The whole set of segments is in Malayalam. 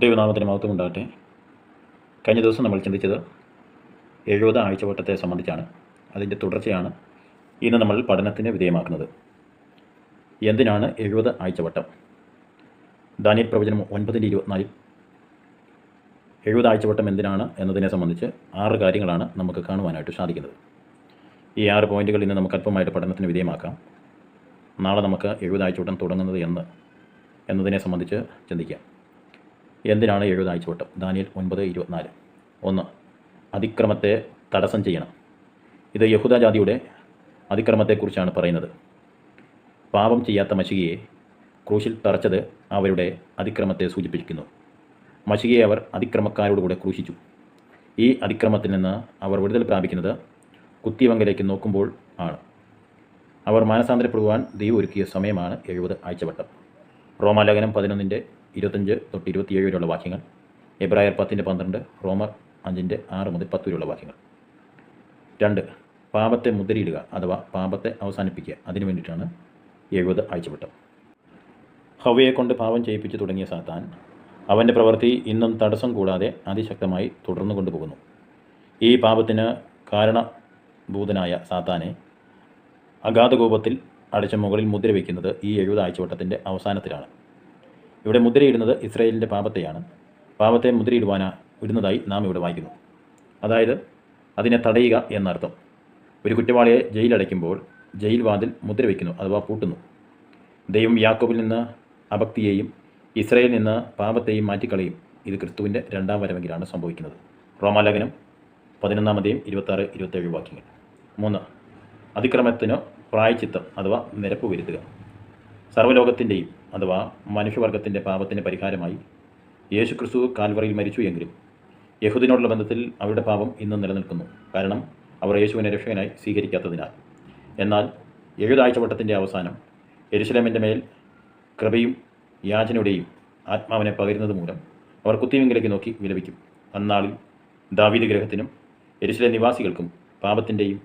ദൈവനാമത്തിന് മഹത്വം ഉണ്ടാകട്ടെ. കഴിഞ്ഞ ദിവസം നമ്മൾ ചിന്തിച്ചത് 70 ആഴ്ചവട്ടത്തെ സംബന്ധിച്ചാണ്. അതിൻ്റെ തുടർച്ചയാണ് ഇന്ന് നമ്മൾ പഠനത്തിന് വിധേയമാക്കുന്നത്. എന്തിനാണ് 70 ആഴ്ചവട്ടം? ദാനിയേൽ പ്രവചനം 9:24 70 ആഴ്ചവട്ടം എന്തിനാണ് എന്നതിനെ സംബന്ധിച്ച് 6 കാര്യങ്ങളാണ് നമുക്ക് കാണുവാനായിട്ട് സാധിക്കുന്നത്. ഈ 6 പോയിന്റുകൾ ഇന്ന് നമുക്ക് അല്പമായിട്ട് പഠനത്തിന് വിധേയമാക്കാം. നാളെ നമുക്ക് 70 ആഴ്ചവട്ടം തുടങ്ങുന്നത് എന്നതിനെ സംബന്ധിച്ച് ചിന്തിക്കാം. എന്തിനാണ് 70 ആഴ്ചവട്ടം? ദാനിയേൽ 9:24. 1. അതിക്രമത്തെ തടസ്സം ചെയ്യണം. ഇത് യഹൂദ ജാതിയുടെ അതിക്രമത്തെക്കുറിച്ചാണ് പറയുന്നത്. പാപം ചെയ്യാത്ത മശികയെ ക്രൂശിൽ തറച്ചത് അവരുടെ അതിക്രമത്തെ സൂചിപ്പിക്കുന്നു. മശികയെ അവർ അതിക്രമക്കാരോടുകൂടെ ക്രൂശിച്ചു. ഈ അതിക്രമത്തിൽ നിന്ന് അവർ വിടുതൽ പ്രാപിക്കുന്നത് കുത്തിവങ്കലേക്ക് നോക്കുമ്പോൾ ആണ്. അവർ മാനസാന്തരപ്പെടുവാൻ ദൈവം ഒരുക്കിയ സമയമാണ് 70 ആഴ്ചവട്ടം. റോമാലേഖനം 11:25-27 വരെയുള്ള വാക്യങ്ങൾ, എബ്രായർ 10:12, റോമർ 5:6 മുതൽ 10 വരെയുള്ള വാക്യങ്ങൾ. 2. പാപത്തെ മുദ്രയിടുക അഥവാ പാപത്തെ അവസാനിപ്പിക്കുക. അതിനു വേണ്ടിയിട്ടാണ് 70 ആഴ്ചവട്ടം. ഹവ്വയെ കൊണ്ട് പാപം ചെയ്യിപ്പിച്ച് തുടങ്ങിയ സാത്താൻ അവൻ്റെ പ്രവൃത്തി ഇന്നും തടസ്സം കൂടാതെ അതിശക്തമായി തുടർന്നു കൊണ്ടുപോകുന്നു. ഈ പാപത്തിന് കാരണഭൂതനായ സാത്താനെ അഗാധകോപത്തിൽ അടച്ച മുകളിൽ മുദ്ര വയ്ക്കുന്നത് ഈ 70 ആഴ്ചവട്ടത്തിൻ്റെ അവസാനത്തിലാണ്. ഇവിടെ മുദ്രയിടുന്നത് ഇസ്രായേലിൻ്റെ പാപത്തെയാണ്. പാപത്തെ ഇടുന്നതായി നാം ഇവിടെ വായിക്കുന്നു. അതായത് അതിനെ തടയുക എന്നർത്ഥം. ഒരു കുറ്റവാളിയെ ജയിലടയ്ക്കുമ്പോൾ ജയിൽ വാതിൽ മുദ്ര വയ്ക്കുന്നു അഥവാ പൂട്ടുന്നു. ദൈവം യാക്കോബിൽ നിന്ന് അഭക്തിയെയും ഇസ്രായേലിൽ നിന്ന് പാപത്തെയും മാറ്റിക്കളയും. ഇത് ക്രിസ്തുവിൻ്റെ 2ാം വരവെങ്കിലാണ് സംഭവിക്കുന്നത്. റോമാലേഖനം 11:26-27 വാക്യങ്ങൾ. 3. അതിക്രമത്തിന് പ്രായശ്ചിത്തം അഥവാ നിരപ്പ് വരുത്തുക. സർവ്വലോകത്തിൻ്റെയും അഥവാ മനുഷ്യവർഗത്തിൻ്റെ പാപത്തിന് പരിഹാരമായി യേശുക്രിസ്തു കാൽവറിയിൽ മരിച്ചു എങ്കിലും യഹൂദിനോടുള്ള ബന്ധത്തിൽ അവരുടെ പാപം ഇന്നും നിലനിൽക്കുന്നു. കാരണം അവർ യേശുവിനെ രക്ഷകനായി സ്വീകരിക്കാത്തതിനാൽ. എന്നാൽ 70 ആഴ്ചവട്ടത്തിൻ്റെ അവസാനം യെരുശലേമിൻ്റെ മേൽ കൃപയും യാചനയുടെയും ആത്മാവിനെ പകരുന്നത് മൂലം അവർ കുത്തിവെങ്കിലേക്ക് നോക്കി വിലപിക്കും. അന്നാളിൽ ദാവീദ് ഗൃഹത്തിനും യെരുശലേം നിവാസികൾക്കും പാപത്തിൻ്റെയും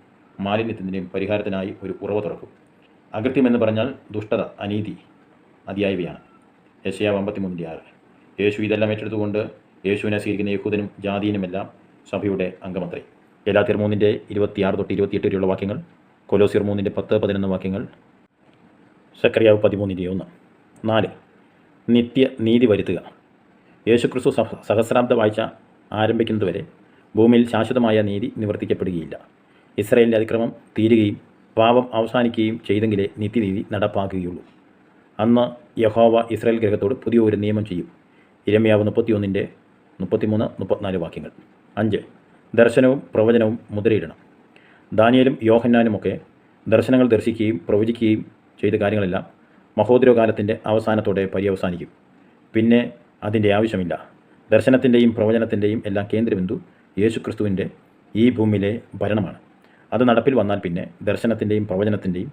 മാലിന്യത്തിൻ്റെയും പരിഹാരത്തിനായി ഒരു ഉറവ തുറക്കും. അകൃത്യമെന്ന് പറഞ്ഞാൽ ദുഷ്ടത, അനീതി അതിയായവയാണ്. യെശയ്യാവ് 53:6. യേശു ഇതെല്ലാം ഏറ്റെടുത്തുകൊണ്ട് യേശുവിനെ സ്വീകരിക്കുന്ന യഹൂദനും ജാതീനുമെല്ലാം സഭയുടെ അംഗമത്രേ. ഗലാത്യർ 3:26-28 വരെയുള്ള വാക്യങ്ങൾ, കൊലോസ്യർ 3:10-11 വാക്യങ്ങൾ, സക്കറിയാവ് 13:1. 4. നിത്യ നീതി വരുത്തുക. യേശുക്രിസ്തു സഹസ്രാബ്ദ വാഴ്ച ആരംഭിക്കുന്നതുവരെ ഭൂമിയിൽ ശാശ്വതമായ നീതി നിവർത്തിക്കപ്പെടുകയില്ല. ഇസ്രായേലിൻ്റെ അതിക്രമം തീരുകയും പാപം അവസാനിക്കുകയും ചെയ്തെങ്കിലേ നിത്യനീതി നടപ്പാക്കുകയുള്ളൂ. അന്ന് യഹോവ ഇസ്രായേൽ ഗൃഹത്തോട് പുതിയ ഒരു നിയമം ചെയ്യും. യിരെമ്യാവ് 31:33-34 വാക്യങ്ങൾ. 5. ദർശനവും പ്രവചനവും മുദ്രയിടണം. ദാനിയേലും യോഹന്നാനുമൊക്കെ ദർശനങ്ങൾ ദർശിക്കുകയും പ്രവചിക്കുകയും ചെയ്ത കാര്യങ്ങളെല്ലാം മഹോദരകാലത്തിൻ്റെ അവസാനത്തോടെ പര്യവസാനിക്കും. പിന്നെ അതിൻ്റെ ആവശ്യമില്ല. ദർശനത്തിൻ്റെയും പ്രവചനത്തിൻ്റെയും എല്ലാം കേന്ദ്രബിന്ദു യേശുക്രിസ്തുവിൻ്റെ ഈ ഭൂമിയിലെ ഭരണമാണ്. അത് നടപ്പിൽ വന്നാൽ പിന്നെ ദർശനത്തിൻ്റെയും പ്രവചനത്തിൻ്റെയും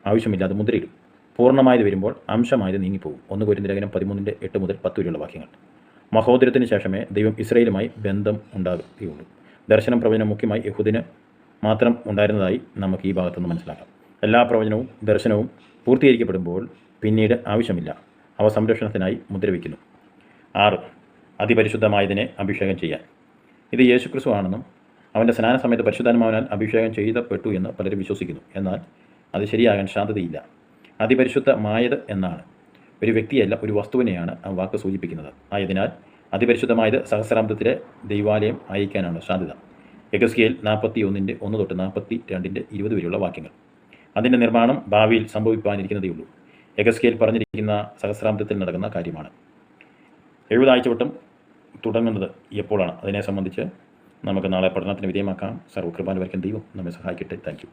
ആവശ്യമില്ലാതെ മുദ്രയിടും. പൂർണ്ണമായത് വരുമ്പോൾ അംശമായത് നീങ്ങിപ്പോകും. 1 കൊരിന്ത്യർ 13:8 മുതൽ 10 വരെയുള്ള വാക്യങ്ങൾ. മഹോദരത്തിന് ശേഷമേ ദൈവം ഇസ്രായേലുമായി ബന്ധം ഉണ്ടാകുകയുള്ളൂ. ദർശനം പ്രവചനം മുഖ്യമായി യഹൂദിന് മാത്രം ഉണ്ടായിരുന്നതായി നമുക്ക് ഈ ഭാഗത്തുനിന്ന് മനസ്സിലാക്കാം. എല്ലാ പ്രവചനവും ദർശനവും പൂർത്തീകരിക്കപ്പെടുമ്പോൾ പിന്നീട് ആവശ്യമില്ല. അവ സംരക്ഷണത്തിനായി മുദ്രവയ്ക്കുന്നു. 6. അതിപരിശുദ്ധമായതിനെ അഭിഷേകം ചെയ്യാൻ. ഇത് യേശുക്രിസ്തു ആണെന്നും അവൻ്റെ സ്നാന സമയത്ത് പരിശുദ്ധാത്മാവിനാൽ അഭിഷേകം ചെയ്യപ്പെട്ടു എന്ന് പലരും വിശ്വസിക്കുന്നു. എന്നാൽ അത് ശരിയാകാൻ സാധ്യതയില്ല. അതിപരിശുദ്ധമായത് എന്നാണ് ഒരു വ്യക്തിയല്ല, ഒരു വസ്തുവിനെയാണ് ആ വാക്ക് സൂചിപ്പിക്കുന്നത്. ആയതിനാൽ അതിപരിശുദ്ധമായത് സഹസ്രാബ്ദത്തിലെ ദൈവാലയം ആയിരിക്കാനാണ് സാധ്യത. യെഹെസ്കേൽ 41:1-42-20 വരെയുള്ള വാക്യങ്ങൾ. അതിൻ്റെ നിർമ്മാണം ഭാവിയിൽ സംഭവിക്കാനിരിക്കുന്നതേയുള്ളൂ. യെഹെസ്കേൽ പറഞ്ഞിരിക്കുന്ന സഹസ്രാബ്ദത്തിൽ നടക്കുന്ന കാര്യമാണ്. 70 ആഴ്ചവട്ടം തുടങ്ങുന്നത് എപ്പോഴാണ്? അതിനെ സംബന്ധിച്ച് നമുക്ക് നാളെ പഠനത്തിന് വിധേയമാക്കാം. സർവ്വകൃപാലുവർക്കും ദൈവം നമ്മെ സഹായിക്കട്ടെ. Thank you.